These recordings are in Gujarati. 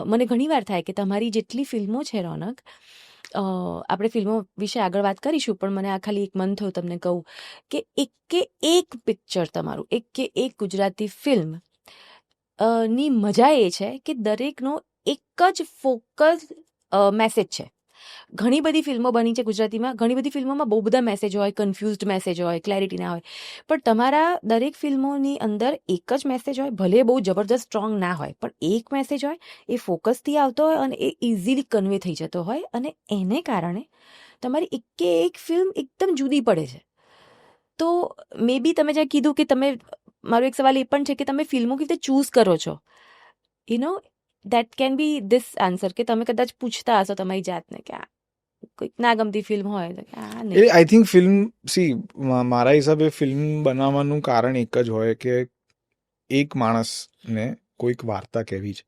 મને ઘણીવાર થાય કે તમારી જેટલી ફિલ્મો છે રોનક, આપણે ફિલ્મો વિશે આગળ વાત કરીશું, પણ મને આ ખાલી એક મન થયું તમને કહું કે એક પિક્ચર તમારું, એક ગુજરાતી ફિલ્મ ની મજા એ છે કે દરેકનો એક જ ફોકસ મેસેજ છે. ઘણી બધી ફિલ્મો બની છે ગુજરાતીમાં, ઘણી બધી ફિલ્મોમાં બહુ બધા મેસેજ હોય, કન્ફ્યુઝડ મેસેજ હોય, ક્લેરિટી ના હોય, પણ તમારા દરેક ફિલ્મોની અંદર એક જ મેસેજ હોય, ભલે બહુ જબરદસ્ત સ્ટ્રોંગ ના હોય, પણ એક મેસેજ હોય, એ ફોકસથી આવતો હોય અને એ ઇઝીલી કન્વે થઈ જતો હોય, અને એને કારણે તમારી એક ફિલ્મ એકદમ જુદી પડે છે. તો મે બી તમે જ્યાં કીધું કે તમે, મારો એક સવાલ એ પણ છે કે તમે ફિલ્મો કેવી રીતે ચૂઝ કરો છો, you know that can be this answer, કે તમે કદાચ પૂછતા હશો તમારી જાતને કે કોઈક ના ગમતી ફિલ્મ હોય તો એ આઈ થિંક ફિલ્મ મારા હિસાબે ફિલ્મ બનાવવાનું કારણ એક જ હોય કે એક માણસને કોઈક વાર્તા કહેવી છે.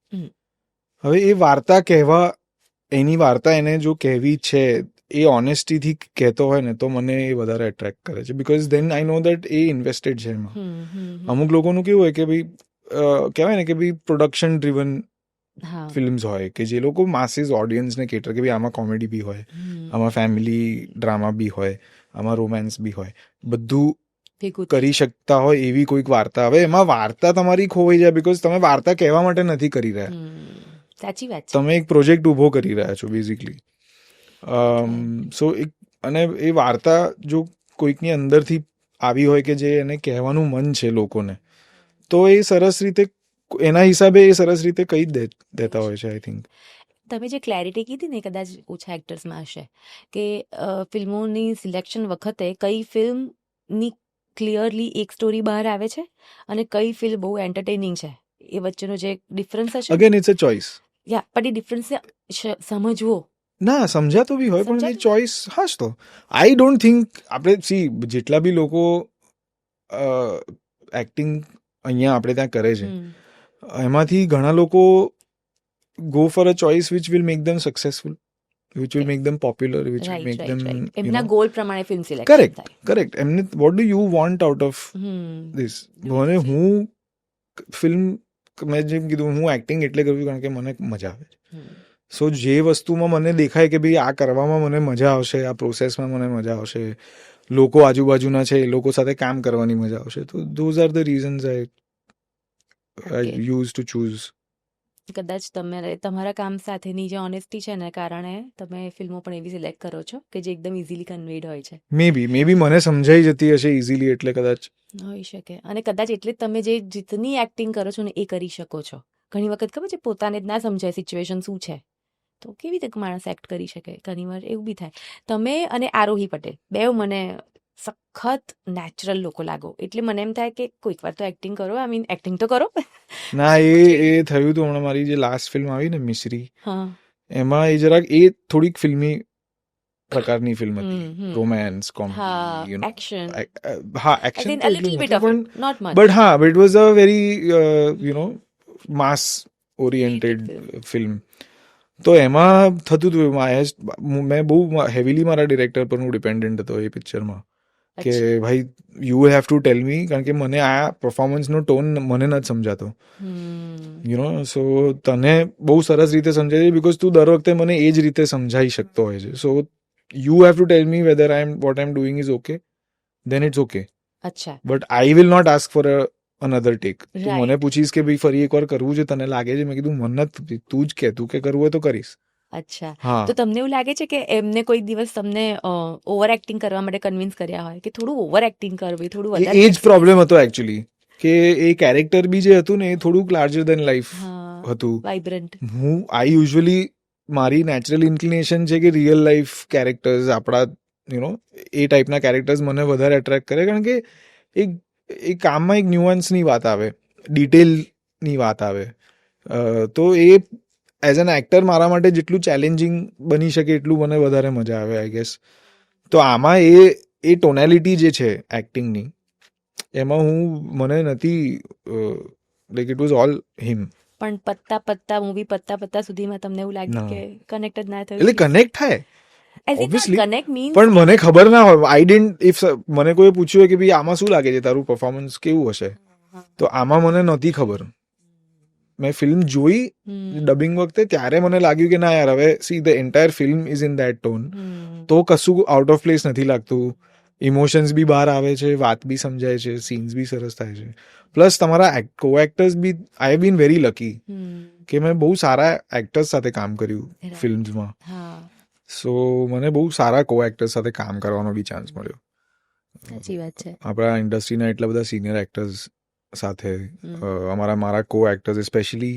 હવે એ વાર્તા કહેવા, એની વાર્તા એને જો કહેવી છે, એ ઓનેસ્ટીથી કહેતો હોય ને, તો મને એ વધારે એટ્રેક્ટ કરે છે, because then I know that એ ઇન્વેસ્ટેડ છે એમાં. અમુક લોકોનું કેવું હોય કે ભાઈ કહેવાય ને કે ભાઈ પ્રોડક્શન ડ્રીવન ફિલ્મ્સ હોય કે જે લોકો માસીસ ઓડિયન્સને કેટર, કે ભાઈ આમાં કોમેડી બી હોય, આમાં ફેમિલી ડ્રામા બી હોય, આમાં રોમેન્સ બી હોય, બધું કરી શકતા હોય એવી કોઈક વાર્તા. હવે એમાં વાર્તા તમારી ખોવાઈ જાય, બિકોઝ તમે વાર્તા કહેવા માટે નથી કરી રહ્યા. સાચી વાત. તમે એક પ્રોજેક્ટ ઊભો કરી રહ્યા છો બેઝિકલી. સો અને એ વાર્તા જો કોઈકની અંદરથી આવી હોય કે જે એને કહેવાનું મન છે લોકોને, તો એ સરસ રીતે, એના હિસાબે એ સરસ રીતે કહી જ દેતા હોય છે. આઈ થિંક તમે જે ક્લેરિટી કીધી ને, કદાચ ઓછા એક્ટર્સમાં હશે કે ફિલ્મોની સિલેક્શન વખતે કઈ ફિલ્મની ક્લિયરલી એક સ્ટોરી બહાર આવે છે અને કઈ ફિલ્મ બહુ એન્ટરટેનિંગ છે, એ વચ્ચેનો જે ડિફરન્સ હશે. Again it's a choice. યા પણ એ ડિફરન્સ સમજવો ના સમજાતો બી હોય, પણ એ ચોઇસ હાશ. તો આઈ ડોન્ટ થિંક આપણે જેટલા બી લોકો એક્ટિંગ અહીંયા આપણે ત્યાં કરે છે, એમાંથી ઘણા લોકો go for a choice which will make them successful, which will make them popular, which will make them એમના ગોલ પ્રમાણે ફિલ્મ સિલેક્શન થાય. correct એમને what do you want out of this. મને હું ફિલ્મ, મેં જેમ કીધું, હું એક્ટિંગ એટલે કરું કારણ કે મને મજા આવે છે. સો જે વસ્તુમાં મને દેખાય કે ભાઈ આ કરવામાં મને મજા આવશે, આ પ્રોસેસમાં મને મજા આવશે, લોકો આજુબાજુના છે એ લોકો સાથે કામ કરવાની મજા આવશે, તો those are the reasons I use to choose. કદાચ તમારા કામ સાથેની જે ઓનેસ્ટી છે ને કારણે તમે ફિલ્મો પણ એવી સિલેક્ટ કરો છો કે જે એકદમ ઇઝીલી કન્વેડ હોય છે. મે બી મને સમજાઈ જતી હશે ઇઝીલી, એટલે કદાચ હોઈ શકે. અને કદાચ એટલે તમે જે જીતની એક્ટિંગ કરો છો ને એ કરી શકો છો. ઘણી વખત ખબર છે પોતાને જ ના સમજાય સિચ્યુએશન શું છે, તો કેવી રીતે માણસ એક્ટ કરી શકે. ઘણીવાર એવું બી થાય. તમે અને આરોહી પટેલ બેવ મને સખત નેચરલ લોકો લાગો, એટલે મને એમ થાય કે કોઈક વાર તો એક્ટિંગ કરો. આઈ મીન એક્ટિંગ તો કરો. ના એ થયું હતું હમણાં, મારી જે લાસ્ટ ફિલ્મ આવી ને મિશ્રી, એમાં એ જરાક એ થોડીક ફિલ્મી પ્રકારની ફિલ્મ હતી, રોમેન્સ, કોમેડી, એક્શન. હા, એક્શન તો એટલું નહોતું, પણ બટ હા, it was a very mass oriented film. તો એમાં થતું હતું, મેં બહુ હેવીલી મારા ડિરેક્ટર પર હું ડિપેન્ડન્ટ હતો એ પિક્ચરમાં, કે ભાઈ યુ હેવ ટુ ટેલ મી, કારણ કે મને આ પરફોર્મન્સનો ટોન મને નથી સમજાતો. સો તને બહુ સરસ રીતે સમજાય છે, બિકોઝ તું દર વખતે મને એ જ રીતે સમજાઈ શકતો હોય છે. So you have to tell me whether what I am doing is okay, then it's okay. But I will not ask for another take. તું મને પૂછીશ કે ભાઈ ફરી એકવાર કરવું છે, તને લાગે છે? મેં કીધું મને તું જ કે, તું કે કરવું હોય તો કરીશ. અચ્છા. તો તમને એવું લાગે છે કે એમને કોઈ દિવસ તમને ઓવર એક્ટિંગ કરવા માટે કન્વિન્સ કર્યા હોય કે થોડું ઓવર એક્ટિંગ કરવી, થોડું વધારે? એ જ પ્રોબ્લેમ હતો એકચ્યુઅલી, કે એ કેરેક્ટર બી જે હતું ને એ થોડુંક લાર્જર દેન લાઈફ હતું, વાઇબ્રન્ટ. આઈ યુઝ્યુઅલી, મારી નેચરલ ઇન્ક્લિનેશન છે કે રિયલ લાઈફ કેરેક્ટર્સ, આપણા એ ટાઈપના કેરેક્ટર્સ મને વધારે એટ્રેક્ટ કરે, કારણ કે એ કામમાં એક ન્યુઅન્સની વાત આવે, ડિટેલની વાત આવે. તો એ એઝ એન એક્ટર મારા માટે જેટલું ચેલેન્જિંગ બની શકે એટલું મને વધારે મજા આવે, આઈ ગેસ. તો આમાં એ ટોનાલિટી જે છે એક્ટિંગની, એમાં મને નથી, લાઈક ઇટ વોઝ ઓલ હિમ. પણ મૂવી પત્તા સુધીમાં તમને એવું લાગ્યું કે કનેક્ટ જ ના થયું? એટલે કનેક્ટ થાય ઓબ્વિયસલી, કનેક્ટ મીન્સ પણ મને ખબર ના હોય. આઈ ડિડન્ટ, ઇફ મને કોઈ પૂછ્યું હોય કે ભાઈ આમાં શું લાગે છે તારું પરફોર્મન્સ કેવું હશે, તો આમાં મને નહોતી ખબર. મેં ફિલ્મ જોઈ ડબિંગ વખતે ત્યારે મને લાગ્યું કે ના યાર હવે see the entire film is in that tone, તો કશું આઉટ ઓફ પ્લેસ નથી લાગતું, ઇમોશન્સ બી બહાર આવે છે, વાત બી સમજાય છે, સીન્સ બી સરસ થાય છે. પ્લસ તમારા co-actors be, I have been very lucky કે મેં બહુ સારા એક્ટર્સ સાથે કામ કર્યું ફિલ્મ્સમાં. સો મને બહુ સારા કો એક્ટર્સ સાથે કામ કરવાનો બી ચાન્સ મળ્યો. સાચી વાત છે. આપણા ઇન્ડસ્ટ્રીના એટલા બધા સિનિયર એક્ટર્સ સાથે, મારા કો એક્ટર્સ સ્પેશિયલી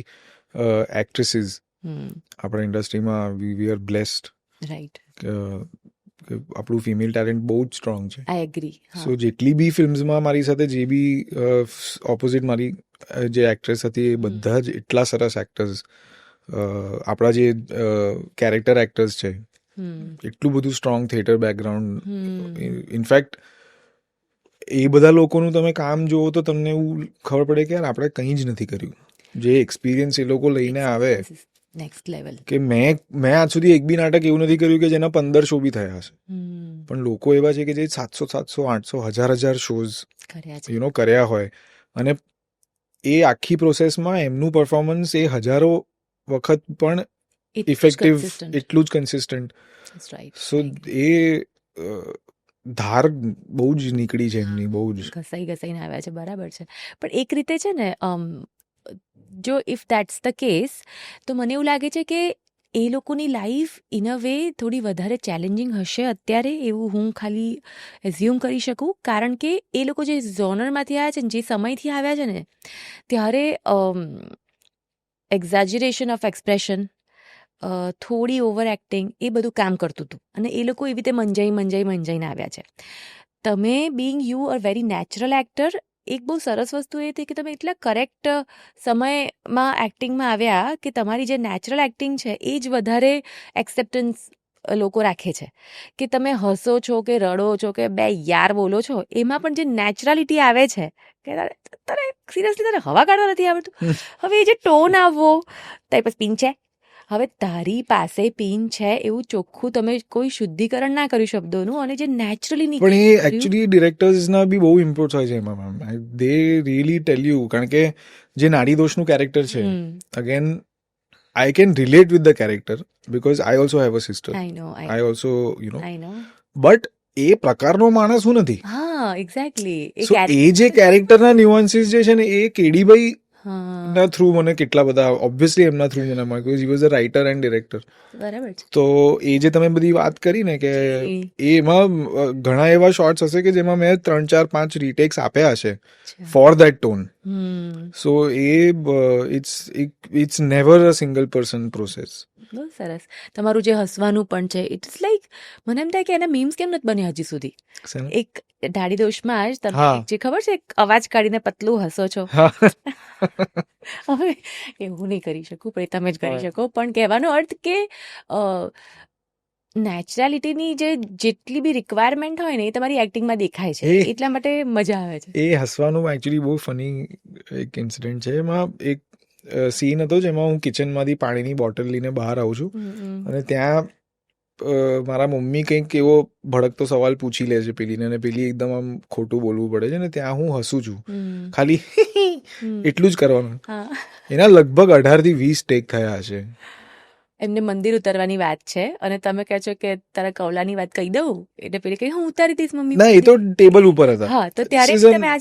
એક્ટ્રેસીસ, આપણા ઇન્ડસ્ટ્રીમાં વી આર બ્લેસ્ડ, રાઈટ, આપણું ફિમેલ ટેલેન્ટ બહુ જ સ્ટ્રોંગ છે. I agree. સો જેટલી બી ફિલ્મ્સમાં મારી સાથે જે બી ઓપોઝિટ મારી જે એક્ટ્રેસ હતી એ બધા જ એટલા સરસ એક્ટર્સ, આપણા જે કેરેક્ટર એક્ટર્સ છે એટલું બધું સ્ટ્રોંગ થિયેટર બેકગ્રાઉન્ડ. ઇનફેક્ટ એ બધા લોકોનું તમે કામ જુઓ તો તમને એવું ખબર પડે કે યાર આપણે કંઈ જ નથી કર્યું. જે એક્સપિરિયન્સ એ લોકો લઈને આવે, નેક્સ્ટ લેવલ. કે મેં આજ સુધી એક બી નાટક એવું નથી કર્યું કે જેના 15 શો બી થયા હશે, પણ લોકો એવા છે કે જે 700 800 1000 શોઝ કર્યા હોય, અને એ આખી પ્રોસેસમાં એમનું પરફોર્મન્સ એ હજારો વખત પણ ઇફેક્ટિવ, એટલું જ કન્સિસ્ટન્ટ. સો એ ધાર બહુ જ નીકળી છે એમની, બહુ જ ઘસાઈને આવ્યા છે. બરાબર છે. પણ એક રીતે છે ને, જો ઇફ દેટ્સ ધ કેસ, તો મને એવું લાગે છે કે એ લોકોની લાઈફ ઇન અ વે થોડી વધારે ચેલેન્જિંગ હશે અત્યારે, એવું હું ખાલી એઝ્યુમ કરી શકું. કારણ કે એ લોકો જે ઝોનરમાંથી આવ્યા છે ને, જે સમયથી આવ્યા છે ને, ત્યારે એક્ઝેજરેશન ઓફ એક્સપ્રેશન, થોડી ઓવર એક્ટિંગ, એ બધું કામ કરતું હતું, અને એ લોકો એવી રીતે મંજાઈને આવ્યા છે. તમે being you a very natural actor, એક બહુ સરસ વસ્તુ એ હતી કે તમે એટલા કરેક્ટ સમયમાં એક્ટિંગમાં આવ્યા કે તમારી જે નેચરલ એક્ટિંગ છે એ જ વધારે એક્સેપ્ટન્સ લોકો રાખે છે. કે તમે હસો છો કે રડો છો કે બે યાર બોલો છો, એમાં પણ જે નેચરાલિટી આવે છે કે તારે સિરિયસલી તારે હવા કાઢવા નથી આવડતું, હવે એ જે ટોન આવવો, તારી પાસે પિન છે, હવે તારી પાસે પિન છે એવું ચોખ્ખું તમે કોઈ શુદ્ધિકરણ ના કર્યું શબ્દોનું, અને જે નેચરલી નીકળ્યું. પણ એ એકચ્યુઅલી ડિરેક્ટર્સના બી બહુ ઇમ્પોર્ટ હોય છે એમાં, દે રિયલી ટેલ યુ. કારણ કે જે નાડી દોષનું કેરેક્ટર છે, again I can relate with the character because I also have a sister, I also but એ પ્રકારનો માણસ હું નથી. હા, એક્ઝેક્ટલી. સો એ જે કેરેક્ટરના ન્યુઆન્સીસ જે છે ને, એ કેડીભાઈ ના થ્રુ મને કેટલા બધા, ઓબ્વિયસલી એમના થ્રુ મને મળે, because he was a writer and director. બરાબર છે. તો એ જે તમે બધી વાત કરી ને, કે એમાં ઘણા એવા શોર્ટ્સ હશે કે જેમાં મેં 3 4 5 રીટેક્સ આપ્યા હશે for that tone. So it's never a single person process. બહુ સરસ. તમારું જે હસવાનું પણ છે, ઇટ્સ લાઈક મને એમ થાય કે એના મીમ્સ કેમ નથી બન્યા હજી સુધી. એક ડાડી દોષમાં જ તમે જે ખબર છે અવાજ કાઢીને પતલું હસો છો, હવે એવું નહીં કરી શકું, પણ તમે જ કરી શકો. પણ કહેવાનો અર્થ કે નેચરાલિટીની જેટલી બી રિક્વાયરમેન્ટ હોય ને, એ તમારી એક્ટિંગમાં દેખાય છે, એટલા માટે મજા આવે છે. એ હસવાનું એકચ્યુઅલી બહુ ફની એક ઇન્સિડન્ટ છે. એમાં એક સીન હતો જેમાં હું કિચનમાંથી પાણીની બોટલ લઈને બહાર આવું છું, અને ત્યાં મારા મમ્મી કંઈક એવો ભડકતો સવાલ પૂછી લે છે પેલીને, અને પેલી એકદમ આમ ખોટું બોલવું પડે છે, ને ત્યાં હું હસું છું ખાલી એટલું જ કરવાનું. એના લગભગ 18 થી 20 ટેક થયા હશે. એમને મંદિર ઉતારવાની વાત છે, અને તમે કહો છો કે તારા કૌલાની વાત કહી દઉં, એટલે પેલી કહી હું ઉતારી દઈશ મમ્મી. ના, એ તો ટેબલ ઉપર હતા. હા, તો ત્યારે તમે આ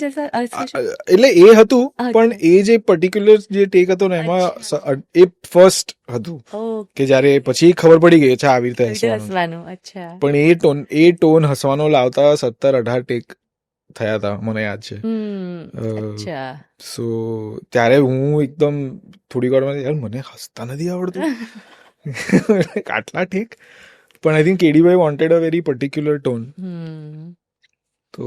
એટલે એ હતું, પણ એ જે પર્ટિક્યુલર જે ટેક હતો ને, એમાં એ ફર્સ્ટ હતું કે જ્યારે પછી ખબર પડી ગઈ છે આવી રીતે હસવાનું. અચ્છા. પણ એ ટોન હસવાનો લાવતા 17-18 ટેક થયા હતા, મને યાદ છે. અચ્છા. સો ત્યારે હું એકદમ થોડી વારમાં યાર મને હસતા નથી આવડતું, આટલા ઠીક. પણ આઈ થિંક કેડીભાઈ wanted a very particular tone. તો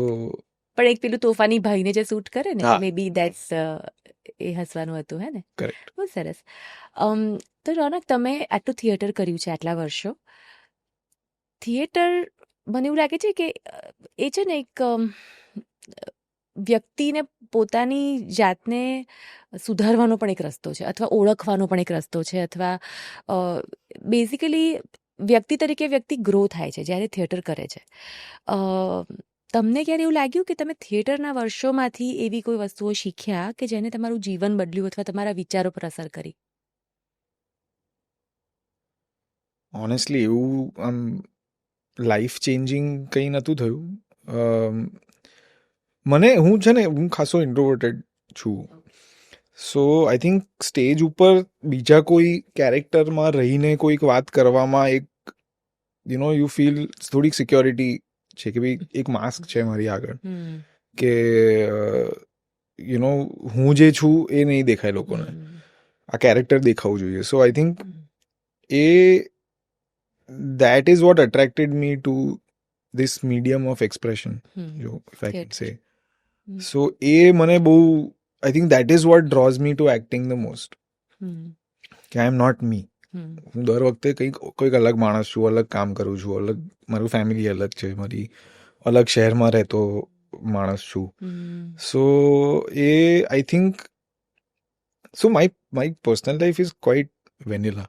પણ એક પેલું તોફાની ભાઈને જે શૂટ કરે ને, મે બી ધેટ્સ એ હસવાનું હતું, હે ને? કરેક્ટ. બહુ સરસ. તો રોનક, તમે આટલું થિયેટર કર્યું છે આટલા વર્ષો, થિયેટર મને એવું લાગે છે કે એ છે ને એક વ્યક્તિને પોતાની જાતને સુધારવાનો પણ એક રસ્તો છે, અથવા ઓળખવાનો પણ એક રસ્તો છે, અથવા બેઝિકલી વ્યક્તિ તરીકે વ્યક્તિ ગ્રો થાય છે જ્યારે થિયેટર કરે છે. તમને ક્યારે એવું લાગ્યું કે તમે થિયેટરના વર્ષોમાંથી એવી કોઈ વસ્તુઓ શીખ્યા કે જેને તમારું જીવન બદલ્યું અથવા તમારા વિચારો પર અસર કરી? ઓનેસ્ટલી એવું આમ લાઈફ ચેન્જિંગ કંઈ નહોતું થયું. હું છે ને હું ખાસો ઇન્ટ્રોવર્ટેડ છું. સો આઈ થિંક સ્ટેજ ઉપર બીજા કોઈ કેરેક્ટરમાં રહીને કોઈક વાત કરવામાં એક યુ ફીલ થોડીક સિક્યોરિટી છે કે ભાઈ એક માસ્ક છે મારી આગળ, કે હું જે છું એ નહીં દેખાય લોકોને, આ કેરેક્ટર દેખાવું જોઈએ. So I think that is what attracted me to this medium of expression, if I can say. So મને બહુ, I think that is what draws me to acting the most. કે I am not me. હું દર વખતે કોઈક અલગ માણસ છું, અલગ કામ કરું છું, અલગ મારું ફેમિલી અલગ છે, મારી અલગ શહેરમાં રહેતો માણસ છું. સો I think so my personal life is quite vanilla.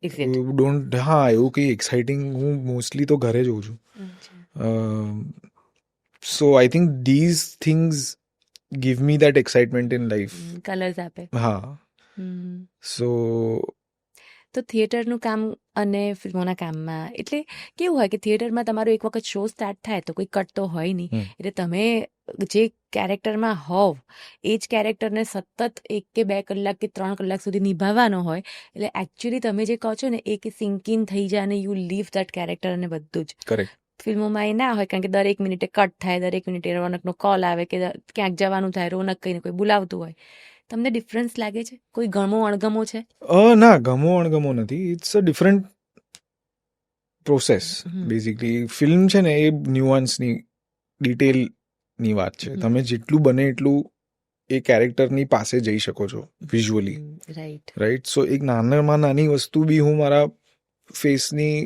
એવું કંઈ એક્સાઇટિંગ હું મોસ્ટલી તો ઘરે જ હોઉં છું. So I think these things give me that excitement in life. Colours આપે. હા. સો તો થિયેટરનું કામ અને ફિલ્મોના કામમાં એટલે કેવું હોય કે થિયેટરમાં તમારો એક વખત શો સ્ટાર્ટ થાય તો કોઈ કટ તો હોય નહીં, એટલે તમે જે કેરેક્ટરમાં હોવ એ જ કેરેક્ટરને સતત 1 કે 2 કલાક કે 3 કલાક સુધી નિભાવવાનો હોય, એટલે એકચ્યુઅલી તમે જે કહો છો ને એ કે સિંક ઇન થઈ જાય અને યુ લીવ દેટ કેરેક્ટર અને બધું જ. કરેક્ટ. ફિલ્મોમાં એ ના હોય, કારણ કે દરેક મિનિટે કટ થાય, દરેક મિનિટે રોનકનો કોલ આવે કે ક્યાંક જવાનું થાય, રોનક કહીને કોઈ બોલાવતું હોય. તમને ડિફરન્સ લાગે છે? કોઈ ગમો અણગમો છે? ના, ગમો અણગમો નથી. It's a different process basically. Film છે ને એ ન્યુઆન્સની, ડિટેલની વાત છે. તમે જેટલું બને એટલું એ કેરેક્ટરની પાસે જઈ શકો છો વિઝ્યુઅલી. રાઈટ. સો એક નાનામાં નાની વસ્તુ બી હું મારા ફેસની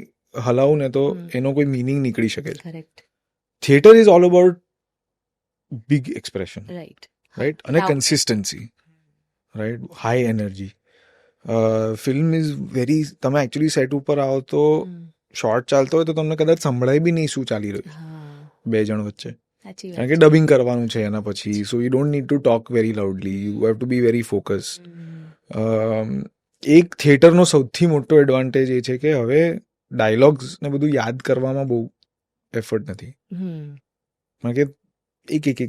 હલાવું ને તો એનો કોઈ મિનિંગ નીકળી શકે છે. Theatre is all about big expression. Right. અને consistency. Right. High energy. Film is very, તમે એકચ્યુઅલી સેટ ઉપર આવો તો શોર્ટ ચાલતો હોય તો તમને કદાચ સંભળાય બી નહીં શું ચાલી રહ્યું 2 જણ વચ્ચે, કારણ કે ડબિંગ કરવાનું છે એના પછી. So you don't need to talk very loudly, you have two be very focused. એક થિયેટરનો સૌથી મોટો એડવાન્ટેજ એ છે કે હવે ડાયલોગ્સ ને બધું યાદ કરવામાં બહુ એફર્ટ નથી, કારણ કે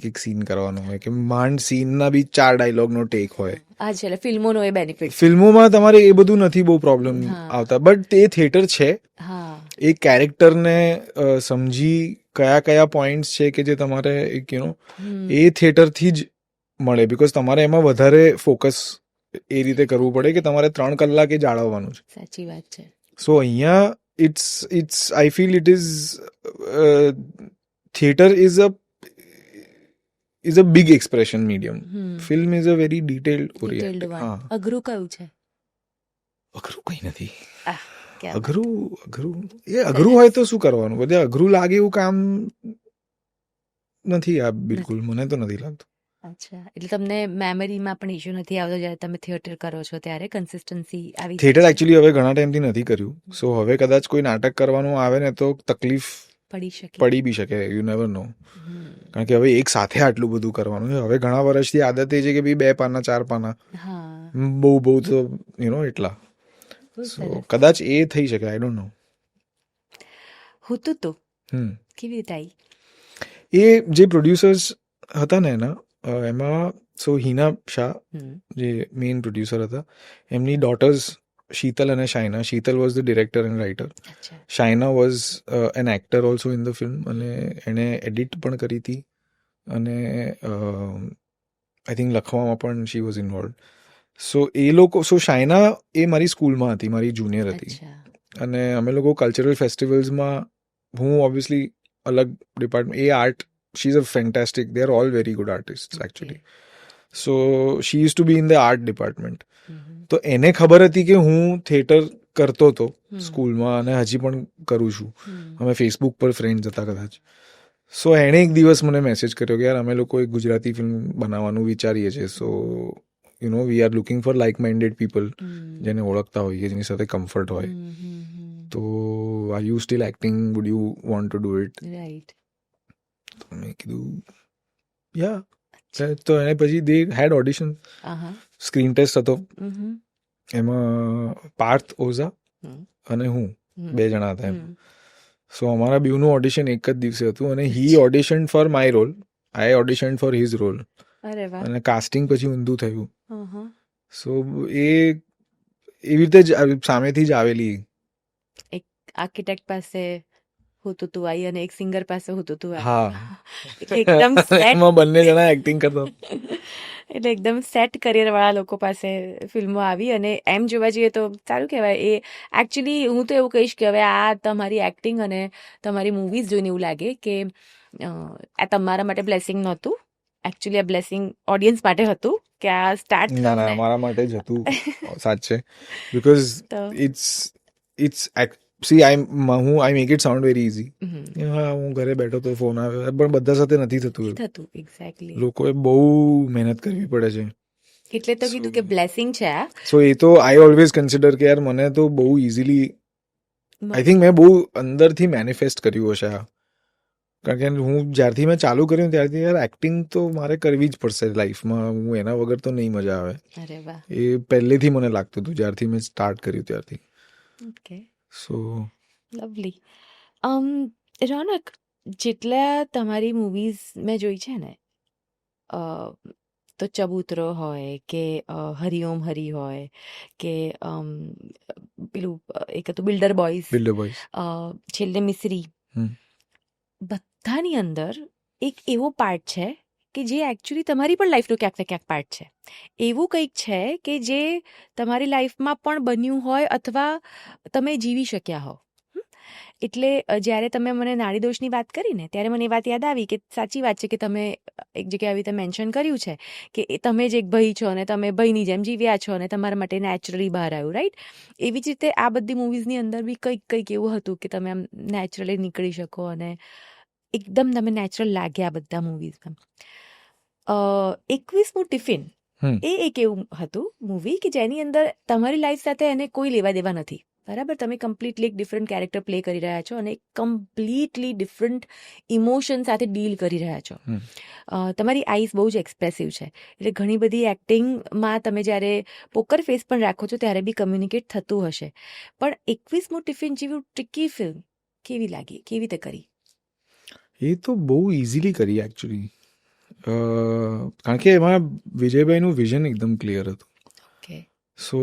એક સીન કરવાનો હોય કે માંડ સીનના બી 4 ડાયલોગનો ટેક હોય. આ છે ફિલ્મોનો એ બેનિફિટ. ફિલ્મોમાં તમારે એ બધું નથી બહુ પ્રોબ્લેમ આવતા, બટ તે થિયેટર છે. એ કેરેક્ટરને સમજી કયા પોઈન્ટ્સ છે કે જે તમારે એ થિયેટરથી જ મળે, બિકોઝ તમારે એમાં વધારે ફોકસ એ રીતે કરવું પડે કે તમારે 3 કલાક એ જાળવવાનું છે. સાચી વાત છે. સો અહીંયા it's I feel it is theatre is a big expression medium. Film is a very detailed oriented. અઘરું કયું છે? અઘરું કંઈ નથી. અઘરું હોય તો શું કરવાનું? બધે અઘરું લાગે એવું કામ નથી આ, બિલકુલ મને તો નથી લાગતું. અચ્છા, એટલે તમને મેમરીમાં પણ ઇશ્યુ નથી આવતો જ્યારે તમે થિયેટર કરો છો ત્યારે? કન્સિસ્ટન્સી આવી? થિયેટર એકચ્યુઅલી હવે ઘણા ટાઈમથી નથી કર્યું. સો હવે કદાચ કોઈ નાટક કરવાનું આવે ને તો તકલીફ પડી બી શકે, યુ નેવર નો. કારણ કે હવે એક સાથે આટલું બધું કરવાનું છે. હવે ઘણા વર્ષથી આદત એ છે કે ભાઈ 2 પાના 4 પાના બહુ તો એટલા. સો કદાચ એ થઈ શકે, આઈ ડોન્ટ નો. હુતુતુ કેવી રીતે આવી? એ જે પ્રોડ્યુસર્સ હતા ને એમાં સો હિના શાહ જે મેઇન પ્રોડ્યુસર હતા, એમની ડોટર્સ શીતલ અને Shaina. Sheetal was the director and writer. Shaina was an actor also in the film, અને એણે એડિટ પણ કરી હતી અને આઈ થિંક લખવામાં પણ શી વોઝ ઇન્વોલ્વ. સો શાઇના એ મારી સ્કૂલમાં હતી, મારી જુનિયર હતી, અને અમે લોકો કલ્ચરલ ફેસ્ટિવલ્સમાં, હું ઓબ્વિયસલી અલગ ડિપાર્ટમેન્ટ, એ art, she is a fantastic, they are all very good artist actually. So she use to be in the art department. તો એને ખબર હતી કે હું થિયેટર કરતો હતો સ્કૂલમાં અને હજી પણ કરું છું. અમે ફેસબુક પર ફ્રેન્ડ્સ હતા કદાચ. સો એણે એક દિવસ મને મેસેજ કર્યો કે યાર અમે લોકો એક ગુજરાતી ફિલ્મ બનાવવાનું વિચારીએ છીએ. So we are looking for like minded people, જેને ઓળખતા હોય, જેની સાથે કમ્ફર્ટ હોય. તો are you still acting, would you want to do it? તો મેં કીધું યા. તો એને પછી they had audition, screen test હતો, એમાં પાર્થ ઓઝા અને હું 2 જણા હતા એમ. સો અમારા બેવનું ઓડિશન એક જ દિવસે હતું અને he audition for my role, I audition for his role, અને કાસ્ટિંગ પછી ઊંધું થયું. સો એ એવી રીતે જ સામેથી જ આવેલી. એક આર્કિટેક્ટ પાસે હોતું તું આઈ અને એક સિંગર પાસે હોતું તું. હા, એકદમ એમાં બંને જણા એક્ટિંગ કરતા. એટલે એકદમ સેટ કરિયર વાળા લોકો પાસે ફિલ્મો આવી, અને એમ જોવા જઈએ તો સારું કહેવાય. એ એકચ્યુઅલી હું તો એવું કહીશ કે હવે આ તમારી એક્ટિંગ અને તમારી મૂવીઝ જોઈને એવું લાગે કે આ તમારા માટે બ્લેસિંગ નહોતું, એકચ્યુઅલી આ બ્લેસિંગ ઓડિયન્સ માટે હતું કે આ સ્ટાર્ટ. ના અમારા માટે જ હતું સાચે, because it's see I make it sound very easy. હા, હું ઘરે બેઠો તો ફોન આવ્યો, પણ બધા સાથે નથી થતું. એક્ઝેક્ટલી, લોકોએ બહુ મહેનત કરવી પડે છે. એટલે તો કીધું કે બ્લેસિંગ છે આ. સો એ તો આઈ ઓલવેઝ કન્સિડર કે યાર મને તો બહુ ઇઝીલી, આઈ થિંક મેં બહુ અંદરથી મેનિફેસ્ટ કર્યું હશે આ. કારણ કે હું જ્યારથી મેં ચાલુ કર્યું ત્યારથી યાર એક્ટિંગ તો મારે કરવી જ પડશે લાઈફમાં, હું એના વગર તો નહીં મજા આવે. અરે વાહ, એ પહેલેથી મને લાગતું હતું જ્યારથી મેં સ્ટાર્ટ કર્યું ત્યારથી. ઓકે, સો લવલી. રોનક, જેટલા તમારી મૂવીઝ મેં જોઈ છે ને, તો ચબૂતરો હોય કે હરિઓમ હરી હોય કે પેલું એક હતું બિલ્ડર બોયઝ, છેલ્લે મિસરી, બધાની અંદર એક એવો પાર્ટ છે કે જે એકચ્યુઅલી તમારી પણ લાઈફનો ક્યાંક ને ક્યાંક પાર્ટ છે. એવું કંઈક છે કે જે તમારી લાઈફમાં પણ બન્યું હોય અથવા તમે જીવી શક્યા હો. એટલે જ્યારે તમે મને નાડી દોષની વાત કરી ને ત્યારે મને એ વાત યાદ આવી કે સાચી વાત છે કે તમે એક જગ્યાએ આવી રીતે મેન્શન કર્યું છે કે તમે જ એક ભાઈ છો અને તમે ભાઈની જેમ જીવ્યા છો અને તમારા માટે નેચરલી બહાર આવ્યું, રાઈટ? એવી જ રીતે આ બધી મૂવીઝની અંદર બી કંઈક એવું હતું કે તમે આમ નેચરલી નીકળી શકો અને એકદમ તમે નેચરલ લાગ્યા બધા મૂવીઝમાં. 21મું ટિફિન એ એક એવું હતું મૂવી કે જેની અંદર તમારી લાઈફ સાથે એને કોઈ લેવા દેવા નથી, બરાબર? તમે કમ્પ્લીટલી એક ડિફરન્ટ કેરેક્ટર પ્લે કરી રહ્યા છો અને કમ્પ્લીટલી ડિફરન્ટ ઇમોશન સાથે ડીલ કરી રહ્યા છો. તમારી આઈઝ બહુ જ એક્સપ્રેસિવ છે, એટલે ઘણી બધી એક્ટિંગમાં તમે જ્યારે પોકર ફેસ પણ રાખો છો ત્યારે બી કમ્યુનિકેટ થતું હશે. પણ 21મું ટિફિન જેવું ટ્રિકી ફિલ્મ કેવી લાગી, કેવી રીતે કરી? એ તો બહુ ઇઝીલી કરી એકચ્યુઅલી, કારણ કે એમાં વિજયભાઈનું વિઝન એકદમ ક્લિયર હતું. સો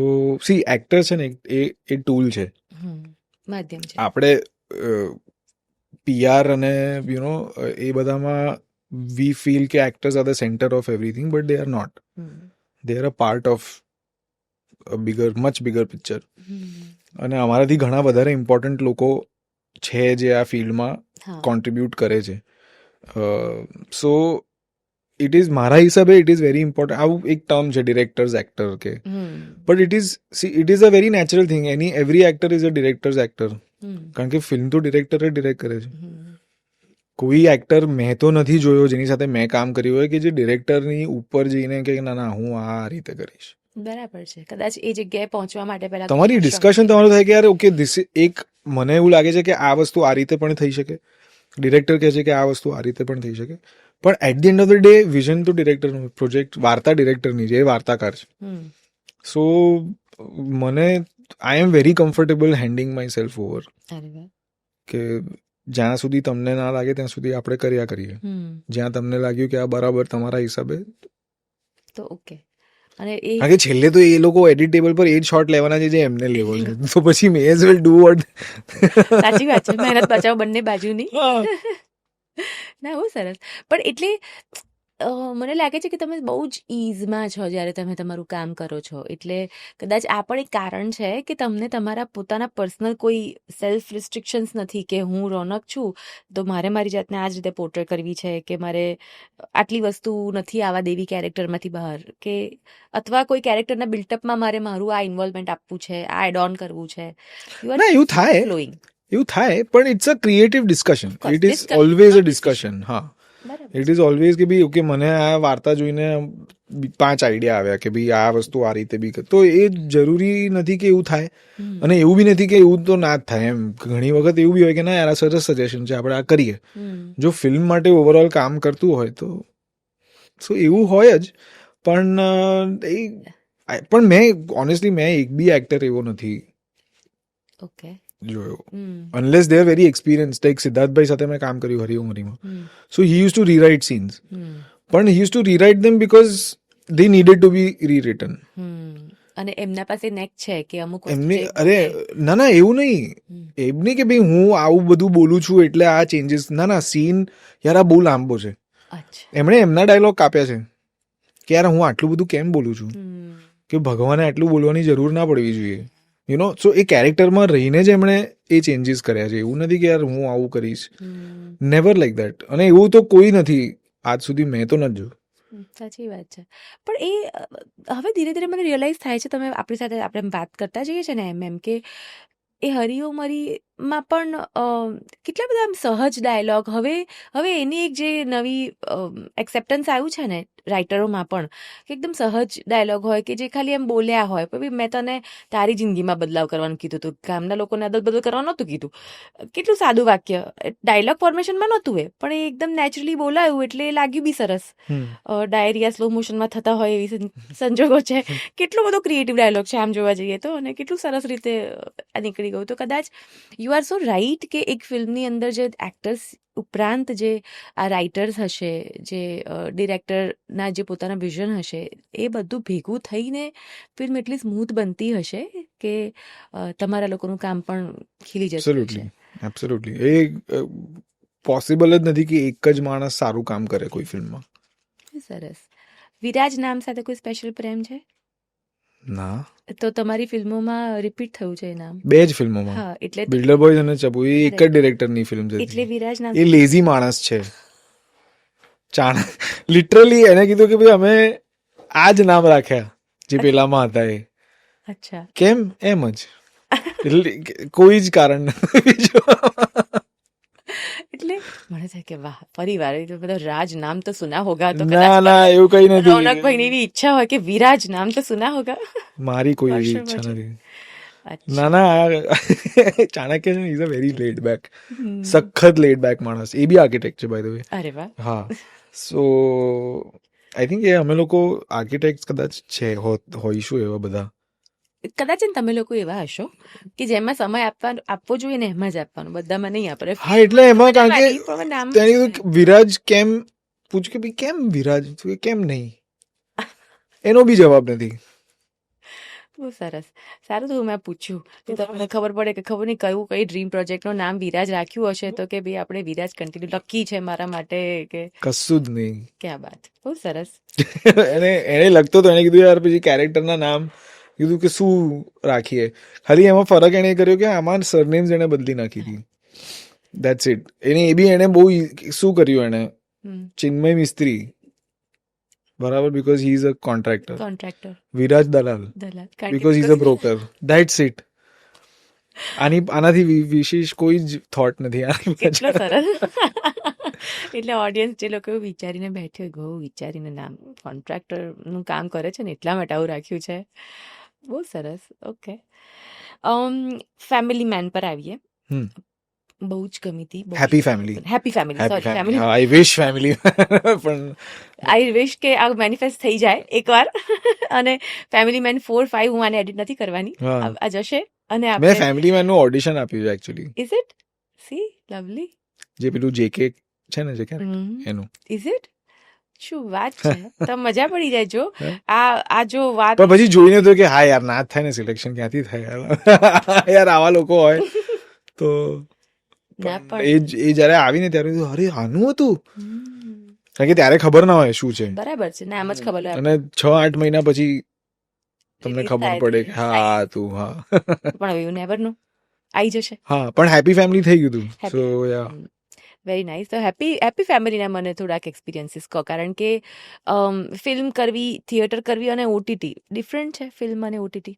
સી એક્ટર છે ને એ ટૂલ છે, માધ્યમ છે. આપણે PR અને એ બધામાં વી ફીલ કે actors are the centre of everything, but they are not. They are a part of much bigger picture. અને અમારાથી ઘણા વધારે ઇમ્પોર્ટન્ટ લોકો છે જે આ ફિલ્ડમાં કોન્ટ્રીબ્યુટ કરે છે. સો ઇટ ઇઝ, મારા હિસાબે ઇટ ઇઝ વેરી ઇમ્પોર્ટન્ટ. આવું એક ટર્મ છે ડિરેક્ટર્સ એક્ટર કે, but it is a very natural thing. Every actor is a directors actor, કારણ કે ફિલ્મ તો ડિરેક્ટર જ ડિરેક્ટ કરે છે. કોઈ એક્ટર મેં તો નથી જોયો જેની સાથે મેં કામ કર્યું હોય કે જે ડિરેક્ટરની ઉપર જઈને કે ના હું આ રીતે કરીશ. બરાબર છે, કદાચ એ જગ્યાએ પહોંચવા માટે પહેલા તમારી ડિસ્કશન તમારું થાય કે યાર ઓકે એક મને એવું લાગે છે કે આ વસ્તુ આ રીતે પણ થઈ શકે, ડિરેક્ટર કહે છે કે આ વસ્તુ આ રીતે પણ થઈ શકે, પણ at the end of the day vision તો ડિરેક્ટરનું, પ્રોજેક્ટ વાર્તા ડિરેક્ટરની છે, એ વાર્તાકાર છે. સો મને I am very comfortable handing myself over, કે જ્યાં સુધી તમને ના લાગે ત્યાં સુધી આપણે કર્યા કરીએ, જ્યાં તમને લાગ્યું કે આ બરાબર તમારા હિસાબે તો ઓકે. કારણ કે છેલ્લે તો એ લોકો એડિટ ટેબલ પર એ જ શોટ લેવાના છે જે એમને લેવો છે, તો પછી મે એઝ વેલ ડુ વોટ. સાચી વાત છે, મહેનત બચાવ બંને બાજુની. ના, બહુ સરસ. પણ એટલે મને લાગે છે કે તમે બહુ જ ઇઝમાં છો જ્યારે તમે તમારું કામ કરો છો, એટલે કદાચ આ પણ એક કારણ છે કે તમને તમારા પોતાના પર્સનલ કોઈ સેલ્ફ રિસ્ટ્રિક્શન્સ નથી કે હું રોનક છું તો મારે મારી જાતને આ જ રીતે પોર્ટ્રે કરવી છે કે મારે આટલી વસ્તુ નથી આવવા દેવી કેરેક્ટરમાંથી બહાર, કે અથવા કોઈ કેરેક્ટરના બિલ્ટઅપમાં મારે મારું આ ઇન્વોલ્વમેન્ટ આપવું છે, આ એડ ઓન કરવું છે. ના, એવું થાય, પણ it's a creative discussion. It is always a discussion. હા, ઇટ ઇઝ ઓલવેઝ કે ભાઈ ઓકે મને આ વાર્તા જોઈને 5 આઈડિયા આવ્યા કે ભાઈ આ વસ્તુ આ રીતે બી તો એ જરૂરી નથી કે એવું થાય, અને એવું બી નથી કે એવું તો ના જ થાય. એમ ઘણી વખત એવું બી હોય કે ના યાર આ સરસ સજેશન છે, આપણે આ કરીએ. જો ફિલ્મ માટે ઓવરઓલ કામ કરતું હોય તો એવું હોય જ. પણ મેં ઓનેસ્ટલી એક બી એક્ટર એવો નથી જોયો, unless they are very experience. Like સિદ્ધાર્થભાઈ સાથે મેં કામ કર્યું હરી ઉમરીમાં, so he use to rewrite scenes, પણ he use to rewrite them because they needed to be rewritten. અને એમના પાસે નેક છે કે અમુક એમની ના એવું નહીં, એમ નહીં કે ભાઈ હું આવું બધું બોલું છું એટલે આ ચેન્જીસ. ના સીન યાર આ બહુ લાંબો છે, એમણે એમના ડાયલોગ કાપ્યા છે કે યાર હું આટલું બધું કેમ બોલું છું, કે ભગવાને આટલું બોલવાની જરૂર ના પડવી જોઈએ. યુ નો, સો એ કેરેક્ટરમાં રહીને જ એમણે એ ચેન્જીસ કર્યા છે. એવું નથી કે યાર હું આવું કરીશ, નેવર લાઈક દેટ. અને એવું તો કોઈ નથી આજ સુધી, મેં તો નથી જોયું. સાચી વાત છે. પણ એ હવે ધીરે ધીરે મને રિયલાઇઝ થાય છે, તમે આપણી સાથે આપણે વાત કરતા જઈએ છીએ ને એમ કે એ હરીઓ મરીમાં પણ કેટલા બધા આમ સહજ ડાયલોગ, હવે એની એક જે નવી એક્સેપ્ટન્સ આવ્યું છે ને રાઇટરોમાં પણ, કે એકદમ સહજ ડાયલોગ હોય કે જે ખાલી એમ બોલ્યા હોય, પણ મેં તને તારી જિંદગીમાં બદલાવ કરવાનું કીધું હતું, ગામના લોકોને અદલ બદલ કરવાનું નહોતું કીધું. કેટલું સાદું વાક્ય, ડાયલોગ ફોર્મેશનમાં નહોતું એ, પણ એ એકદમ નેચરલી બોલાયું એટલે એ લાગ્યું બી સરસ. ડાયરિયા સ્લો મોશનમાં થતા હોય એવી સંજોગો છે. કેટલો બધો ક્રિએટિવ ડાયલોગ છે આમ જોવા જઈએ તો, અને કેટલું સરસ રીતે નીકળી ગયું. તો કદાચ યુ આર સો રાઈટ કે એક ફિલ્મની અંદર જે એક્ટર્સ ઉપરાંત જે આ રાઇટર્સ હશે, જે ડિરેક્ટરના જે પોતાના વિઝન હશે, એ બધું ભેગું થઈને ફિલ્મ એટલી સ્મૂથ બનતી હશે કે તમારા લોકોનું કામ પણ ખીલી જતું હશે. એબ્સોલ્યુટલી. એ પોસિબલ જ નથી કે એક જ માણસ સારું કામ કરે કોઈ ફિલ્મમાં. સરસ. વિરાજ નામ સાથે કોઈ સ્પેશિયલ પ્રેમ છે? ના. તો તમારી ફિલ્મોમાં રિપીટ થયું છે એ નામ? 2 જ ફિલ્મોમાં. હા, એટલે બિલ્ડર બોયઝ અને ચબુ, એ એક જ ડિરેક્ટરની ફિલ્મ છે. એટલે વિરાજ નામ. એ લેઝી માણસ છે. લિટરલી એને કીધું કે ભાઈ અમે આ જ નામ રાખ્યા જે પેલામાં હતા એ. અચ્છા. કેમ? એમ જ. કોઈ જ કારણ નથી બીજું. એટલે મને થાય કે વાહ, પરિવાર એ બધા રાજ નામ તો સુના હોગા. તો ના એવું કઈ નથી. રોનકભાઈની એવી ઈચ્છા હોય કે વિરાજ નામ તો સુના હોગા. મારી કોઈ એવી ઈચ્છા નથી. ના Chanakya is a very lead back, સખત લેડ બેક માણસ. એ બી આર્કિટેક્ટ છે બાય ધ વે. અરે વાહ. હા, સો આઈ થિંક એ અમે લોકો આર્કિટેક્ટ કદાચ છે હોઈશું એવા બધા. કદાચ તમે લોકો એવા હશો કે જેમાં સમય આપવો જોઈએ ને એમાં જ આપવાનું, બધામાં નહીં આપણે. હા, એટલે એમાં કારણ કે તેને કીધું વિરાજ કેમ, પૂછ કે ભાઈ કેમ વિરાજ, કેમ નહીં, એનો બી જવાબ નથી. બહુ સરસ. સારું થયું મેં પૂછ્યું, તો તમને ખબર પડે કે ખબર નહીં કઈ ડ્રીમ પ્રોજેક્ટનું નામ વિરાજ રાખ્યું હશે, તો કે ભાઈ આપણે વિરાજ કન્ટિન્યુ લકી છે મારા માટે કે કશું જ નહીં. ક્યાં વાત. બહુ સરસ. એને લગતો તો એને કીધું યાર પછી કેરેક્ટરના નામ કીધું કે શું રાખીએ, ખાલી એમાં ફરક એને કર્યો કે આમાં સરનેમ્સ એને બદલી નાખી હતી. That's it. એને બહુ શું કર્યું એને, ચિન્મય મિસ્ત્રી, બરાબર, because he is a contractor. Viraj Dalal because he is a broker. That's it. આનાથી વિશેષ કોઈ જ થોટ નથી. કેટલો સરસ. એટલે ઓડિયન્સ જે લોકો એવું વિચારીને બેઠ્યો, ગો વિચારીને નામ કોન્ટ્રાક્ટરનું કામ કરે છે ને એટલા માટે આવું રાખ્યું છે. બહુ સરસ. ઓકે, ફેમિલી મેન પર આવીએ. બહુ જ ગમી હતી. Happy family. Sorry, family. I wish family, પણ આઈ વિશ કે આ મેનિફેસ્ટ થઈ જાય એકવાર. અને ફેમિલી મેન 4, 5 હું આને એડિટ નથી કરવાની, આ જશે. અને મેં ફેમિલી મેન નું ઓડિશન આપ્યું છે actually. Is it? C, lovely. જે પેલું જેકે છે ને, જે કેરેક્ટર એનું. Is it? શું વાત છે. તો મજા પડી જાય જો આ જો વાત. પણ પછી જોઈને તો કે હા યાર ના જ થાય ને, સિલેક્શન ક્યાંથી થાય યાર, આવા લોકો હોય તો. એ જયારે આવીને ત્યારે અરે આનું હતું, કારણ કે ત્યારે ખબર ના હોય શું છે. બરાબર છે, નામ જ ખબર હોય. અને 6-8 મહિના પછી તમને ખબર પડે કે હા તું. હા, પણ હવે યુ નેવર નો, આવી જશે. હા, પણ હેપી ફેમિલી થઈ ગયું હતું. સો યા, વેરી નાઇસ. તો હેપી ફેમિલીના મને થોડાક એક્સપિરિયન્સીસ કહો, કારણ કે ફિલ્મ કરવી, થિયેટર કરવી અને ઓટીટી ડિફરન્ટ છે. ફિલ્મ અને ઓટીટી